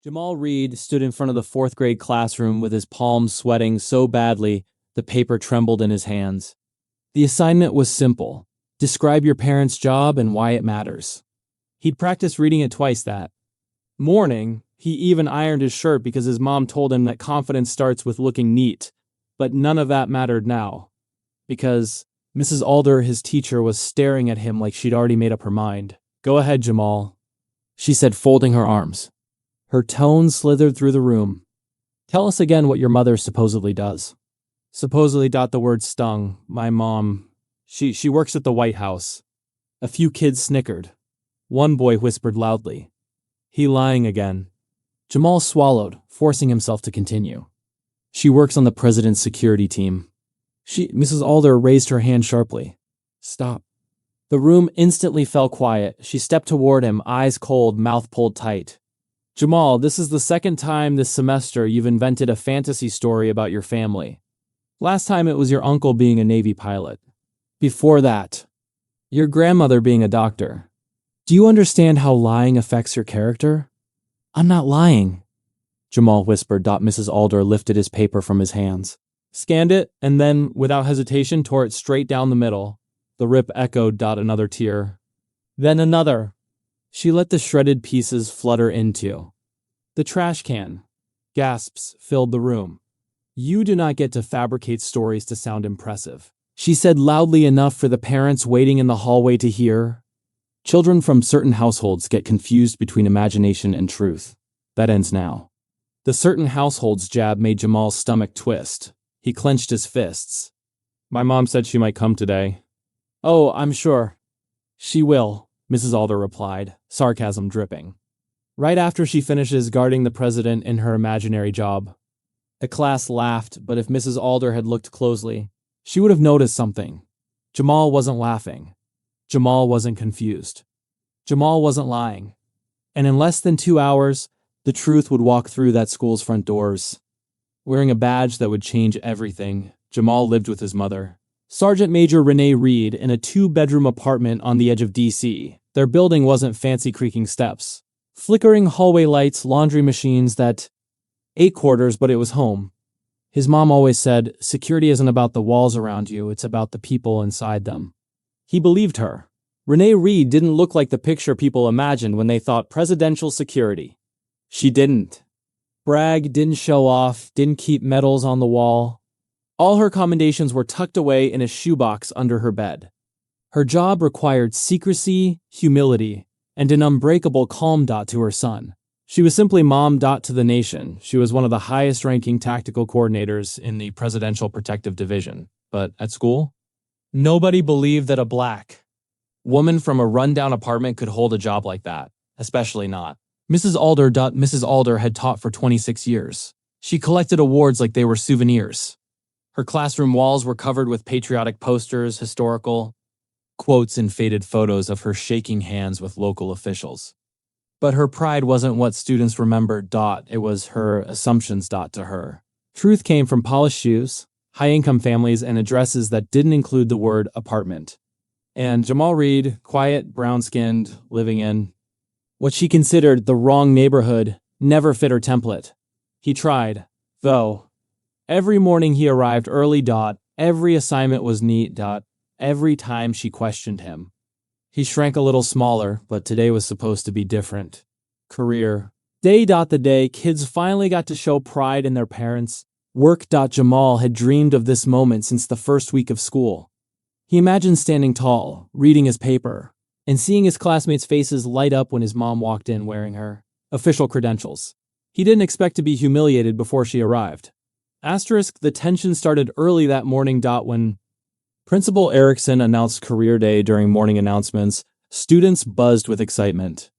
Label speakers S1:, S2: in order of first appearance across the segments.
S1: Jamal Reed stood in front of the fourth grade classroom with his palms sweating so badly the paper trembled in his hands. The assignment was simple. Describe your parents' job and why it matters. He'd practiced reading it twice that morning. He even ironed his shirt because his mom told him that confidence starts with looking neat, but none of that mattered now. Because Mrs. Alder, his teacher, was staring at him like she'd already made up her mind. "Go ahead, Jamal," she said, folding her arms. Her tone slithered through the room. "Tell us again what your mother supposedly does." Supposedly. The word stung. My mom. She works at the White House. A few kids snickered. One boy whispered loudly, "He lying again." Jamal swallowed, forcing himself to continue. "She works on the president's security team." Mrs. Alder raised her hand sharply. "Stop." The room instantly fell quiet. She stepped toward him, eyes cold, mouth pulled tight. "Jamal, this is the second time this semester you've invented a fantasy story about your family. Last time it was your uncle being a Navy pilot. Before that, your grandmother being a doctor. Do you understand how lying affects your character?" "I'm not lying," Jamal whispered. Mrs. Alder lifted his paper from his hands, scanned it, and then, without hesitation, tore it straight down the middle. The rip echoed. Another tear. Then another. She let the shredded pieces flutter into the trash can. Gasps filled the room. "You do not get to fabricate stories to sound impressive," she said loudly enough for the parents waiting in the hallway to hear. "Children from certain households get confused between imagination and truth. That ends now." The certain households jab made Jamal's stomach twist. He clenched his fists. "My mom said she might come today." "Oh, I'm sure she will," Mrs. Alder replied, sarcasm dripping. "Right after she finishes guarding the president in her imaginary job." The class laughed, but if Mrs. Alder had looked closely, she would have noticed something. Jamal wasn't laughing. Jamal wasn't confused. Jamal wasn't lying. And in less than 2 hours, the truth would walk through that school's front doors. Wearing a badge that would change everything, Jamal lived with his mother, Sergeant Major Renee Reed, in a 2-bedroom apartment on the edge of D.C. Their building wasn't fancy creaking steps, flickering hallway lights, laundry machines, that 8 quarters, but it was home. His mom always said, security isn't about the walls around you, it's about the people inside them. He believed her. Renee Reed didn't look like the picture people imagined when they thought presidential security. She didn't brag, didn't show off, didn't keep medals on the wall. All her commendations were tucked away in a shoebox under her bed. Her job required secrecy, humility, and an unbreakable calm. To her son. She was simply mom. To the nation. She was one of the highest-ranking tactical coordinators in the Presidential Protective Division. But at school, nobody believed that a black woman from a rundown apartment could hold a job like that, especially not Mrs. Alder. Mrs. Alder had taught for 26 years. She collected awards like they were souvenirs. Her classroom walls were covered with patriotic posters, historical quotes, and faded photos of her shaking hands with local officials. But her pride wasn't what students remembered. It was her assumptions. To her, truth came from polished shoes, high-income families, and addresses that didn't include the word apartment. And Jamal Reed, quiet, brown-skinned, living in what she considered the wrong neighborhood, never fit her template. He tried, though. Every morning he arrived early. Every assignment was neat. Every time she questioned him, he shrank a little smaller, but today was supposed to be different. Career day. The day kids finally got to show pride in their parents. Work. Jamal had dreamed of this moment since the first week of school. He imagined standing tall, reading his paper, and seeing his classmates' faces light up when his mom walked in wearing her official credentials. He didn't expect to be humiliated before she arrived. The tension started early that morning. When Principal Erickson announced career day during morning announcements, students buzzed with excitement.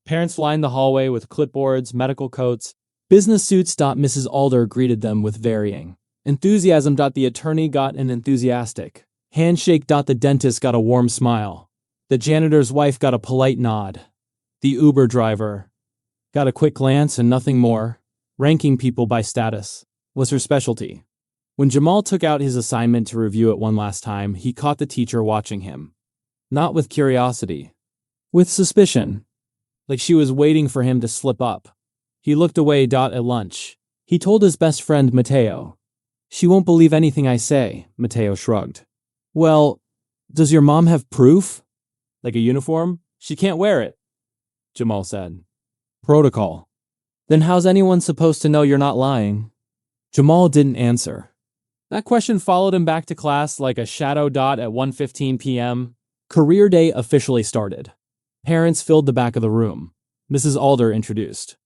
S1: Parents lined the hallway with clipboards, medical coats, business suits. Mrs. Alder greeted them with varying enthusiasm. The attorney got an enthusiastic handshake. The dentist got a warm smile. The janitor's wife got a polite nod. The Uber driver got a quick glance and nothing more. Ranking people by status was her specialty. When Jamal took out his assignment to review it one last time, he caught the teacher watching him. Not with curiosity, with suspicion, like she was waiting for him to slip up. He looked away. At lunch, he told his best friend Matteo. She won't believe anything I say, Matteo shrugged. Well, does your mom have proof? Like a uniform? She can't wear it, Jamal said. Protocol. Then how's anyone supposed to know you're not lying? Jamal didn't answer. That question followed him back to class like a shadow. At 1:15 p.m., career day officially started. Parents filled the back of the room. Mrs. Alder introduced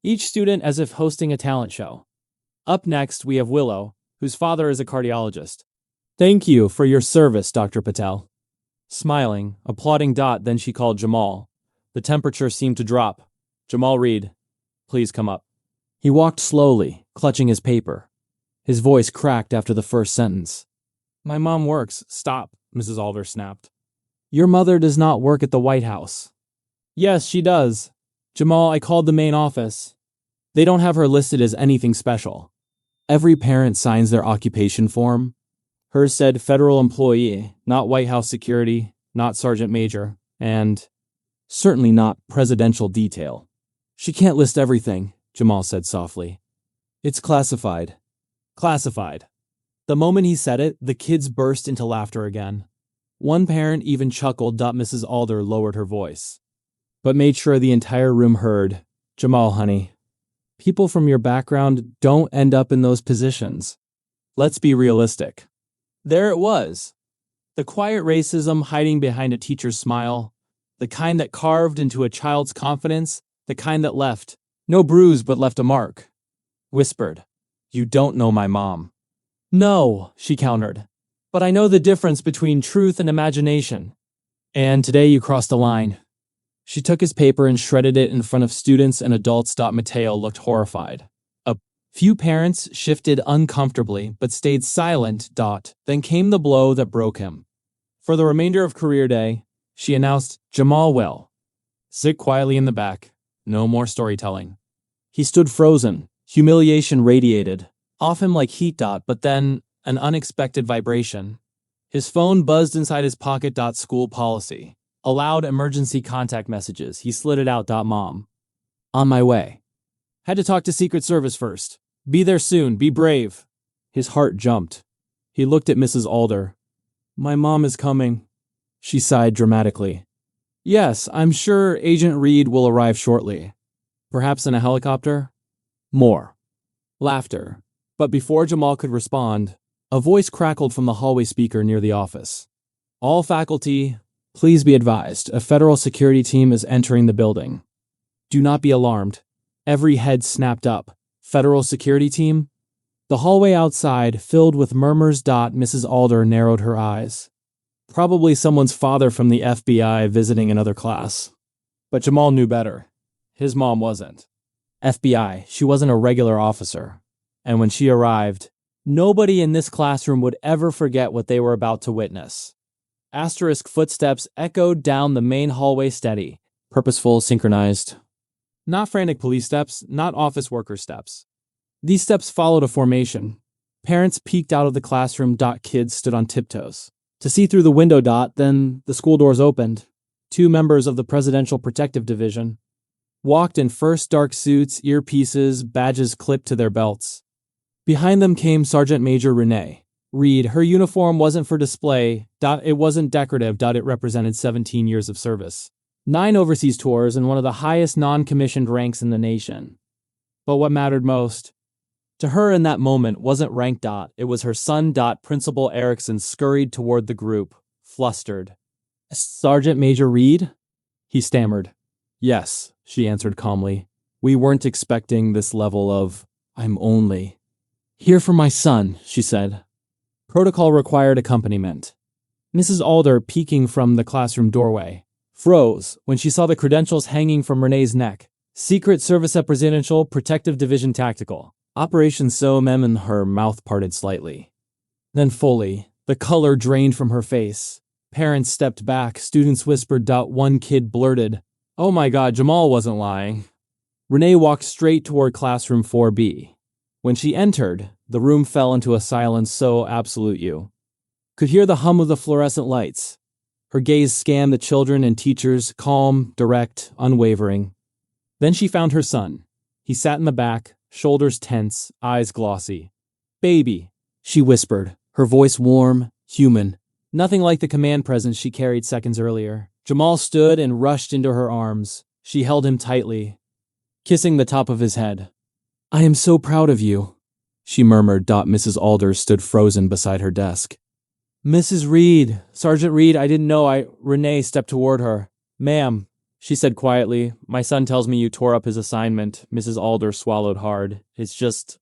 S1: each student as if hosting a talent show. Up next, we have Willow, whose father is a cardiologist. Thank you for your service, Dr. Patel. Smiling, applauding. Then she called Jamal. The temperature seemed to drop. Jamal Reed, please come up. He walked slowly, clutching his paper. His voice cracked after the first sentence. My mom works. Stop, Mrs. Alder snapped. Your mother does not work at the White House. Yes, she does. Jamal, I called the main office. They don't have her listed as anything special. Every parent signs their occupation form. Hers said federal employee, not White House security, not sergeant major, and certainly not presidential detail. She can't list everything, Jamal said softly. It's classified. Classified. The moment he said it, the kids burst into laughter again. One parent even chuckled. Mrs. Alder lowered her voice, but made sure the entire room heard. Jamal, honey, people from your background don't end up in those positions. Let's be realistic. There it was. The quiet racism hiding behind a teacher's smile, the kind that carved into a child's confidence, the kind that left no bruise but left a mark. Whispered, You don't know my mom. No, she countered, but I know the difference between truth and imagination. And today you crossed the line. She took his paper and shredded it in front of students and adults. Matteo looked horrified. A few parents shifted uncomfortably but stayed silent. Then came the blow that broke him. For the remainder of career day, she announced, Jamal will sit quietly in the back. No more storytelling. He stood frozen. Humiliation radiated off him like heat. But then, an unexpected vibration. His phone buzzed inside his pocket. School policy. Allowed emergency contact messages. He slid it out. Mom. On my way. Had to talk to Secret Service first. Be there soon. Be brave. His heart jumped. He looked at Mrs. Alder. My mom is coming. She sighed dramatically. Yes, I'm sure Agent Reed will arrive shortly. Perhaps in a helicopter? More. Laughter. But before Jamal could respond, a voice crackled from the hallway speaker near the office. All faculty, please be advised, a federal security team is entering the building. Do not be alarmed. Every head snapped up. Federal security team? The hallway outside filled with murmurs. Mrs. Alder narrowed her eyes. Probably someone's father from the FBI visiting another class. But Jamal knew better. His mom wasn't. FBI, she wasn't a regular officer. And when she arrived, nobody in this classroom would ever forget what they were about to witness. Asterisk footsteps echoed down the main hallway steady, purposeful, synchronized. Not frantic police steps, not office worker steps. These steps followed a formation. Parents peeked out of the classroom. Kids stood on tiptoes to see through the window. Then the school doors opened. 2 members of the Presidential Protective Division walked in first dark suits, earpieces, badges clipped to their belts. Behind them came Sergeant Major Renee Reed. Her uniform wasn't for display. It wasn't decorative. It represented 17 years of service, 9 overseas tours, and one of the highest non-commissioned ranks in the nation. But what mattered most to her in that moment wasn't rank. It was her son. Principal Erickson scurried toward the group, flustered. Sergeant Major Reed? He stammered. Yes, she answered calmly. We weren't expecting this level of, I'm only here for my son, she said. Protocol required accompaniment. Mrs. Alder, peeking from the classroom doorway, froze when she saw the credentials hanging from Renee's neck. Secret Service Presidential Protective Division Tactical. Operation SOMEM, and her mouth parted slightly. Then fully, the color drained from her face. Parents stepped back, students whispered. One kid blurted, Oh my God, Jamal wasn't lying. Renee walked straight toward classroom 4B. When she entered, the room fell into a silence so absolute you could hear the hum of the fluorescent lights. Her gaze scanned the children and teachers, calm, direct, unwavering. Then she found her son. He sat in the back, shoulders tense, eyes glossy. "Baby," she whispered, her voice warm, human. Nothing like the command presence she carried seconds earlier. Jamal stood and rushed into her arms. She held him tightly, kissing the top of his head. "I am so proud of you," she murmured. Mrs. Alders stood frozen beside her desk. "Mrs. Reed, Sergeant Reed, I didn't know Renee stepped toward her. "Ma'am," she said quietly, "my son tells me you tore up his assignment." Mrs. Alder swallowed hard. "It's just..."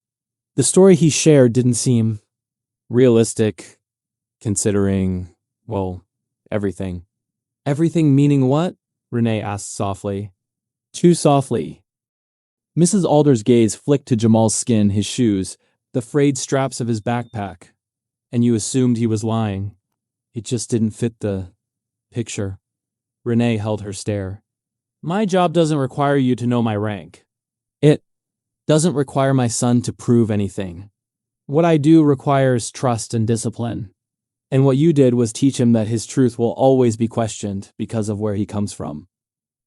S1: The story he shared didn't seem realistic, considering, well, everything. "Everything meaning what?" Renee asked softly. Too softly. Mrs. Alder's gaze flicked to Jamal's skin, his shoes, the frayed straps of his backpack. "And you assumed he was lying. It just didn't fit the picture." Renee held her stare. "My job doesn't require you to know my rank. It doesn't require my son to prove anything. What I do requires trust and discipline. And what you did was teach him that his truth will always be questioned because of where he comes from."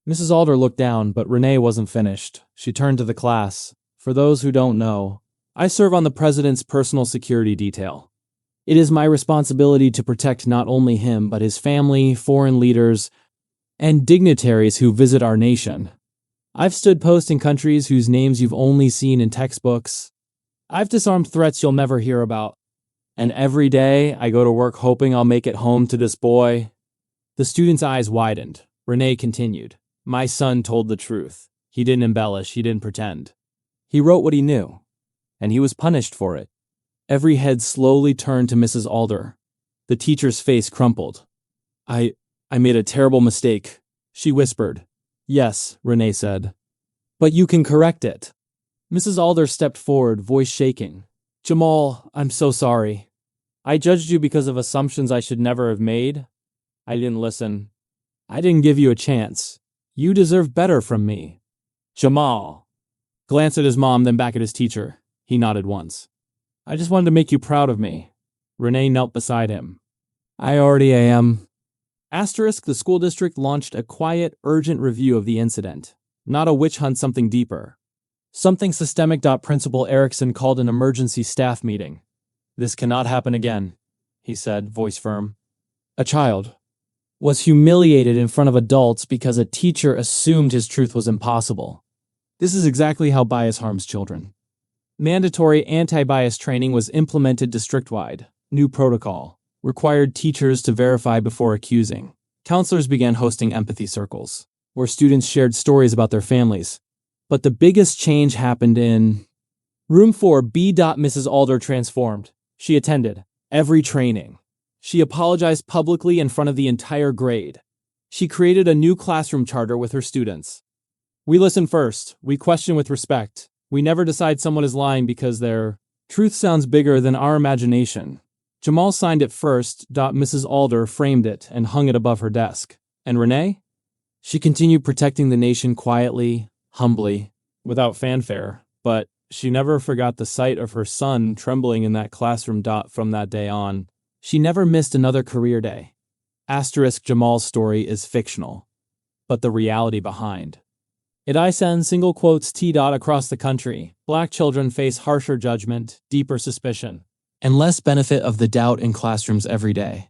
S1: Mrs. Alder looked down, but Renee wasn't finished. She turned to the class. "For those who don't know, I serve on the President's personal security detail. It is my responsibility to protect not only him, but his family, foreign leaders, and dignitaries who visit our nation. I've stood post in countries whose names you've only seen in textbooks. I've disarmed threats you'll never hear about. And every day, I go to work hoping I'll make it home to this boy." The student's eyes widened. Renee continued. "My son told the truth. He didn't embellish, he didn't pretend. He wrote what he knew, and he was punished for it." Every head slowly turned to Mrs. Alder. The teacher's face crumpled. I made a terrible mistake," she whispered. "Yes," Renee said. "But you can correct it." Mrs. Alder stepped forward, voice shaking. "Jamal, I'm so sorry. I judged you because of assumptions I should never have made. I didn't listen. I didn't give you a chance. You deserve better from me." Jamal glanced at his mom, then back at his teacher. He nodded once. "I just wanted to make you proud of me." Renee knelt beside him. "I already am." The school district launched a quiet, urgent review of the incident. Not a witch hunt, something deeper. Something systemic. Principal Erickson called an emergency staff meeting. "This cannot happen again," he said, voice firm. "A child was humiliated in front of adults because a teacher assumed his truth was impossible. This is exactly how bias harms children." Mandatory anti-bias training was implemented district-wide. New protocol required teachers to verify before accusing. Counselors began hosting empathy circles, where students shared stories about their families. But the biggest change happened in Room 4B. Mrs. Alder transformed. She attended every training. She apologized publicly in front of the entire grade. She created a new classroom charter with her students. "We listen first. We question with respect. We never decide someone is lying because their truth sounds bigger than our imagination." Jamal signed it first. Mrs. Alder framed it and hung it above her desk. And Renee? She continued protecting the nation quietly, humbly, without fanfare. But she never forgot the sight of her son trembling in that classroom. From that day on, she never missed another career day. Jamal's story is fictional, but the reality behind it, I send single quotes T. Across the country, Black children face harsher judgment, deeper suspicion, and less benefit of the doubt in classrooms every day.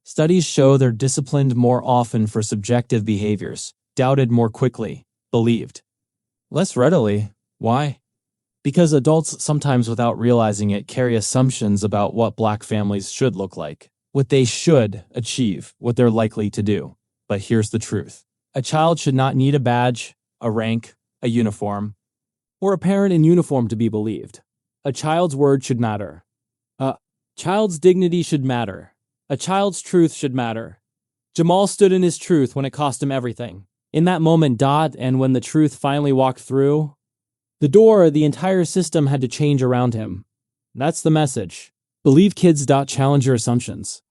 S1: Studies show they're disciplined more often for subjective behaviors, doubted more quickly, believed less readily. Why? Because adults, sometimes without realizing it, carry assumptions about what Black families should look like, what they should achieve, what they're likely to do. But here's the truth. A child should not need a badge, a rank, a uniform, or a parent in uniform to be believed. A child's word should matter. A child's dignity should matter. A child's truth should matter. Jamal stood in his truth when it cost him everything. In that moment, and when the truth finally walked through the door, the entire system had to change around him. That's the message. Believe kids. Challenge your assumptions.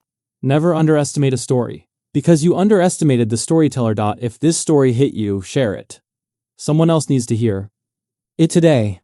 S1: Never underestimate a story. Because you underestimated the storyteller. If this story hit you, share it. Someone else needs to hear it today.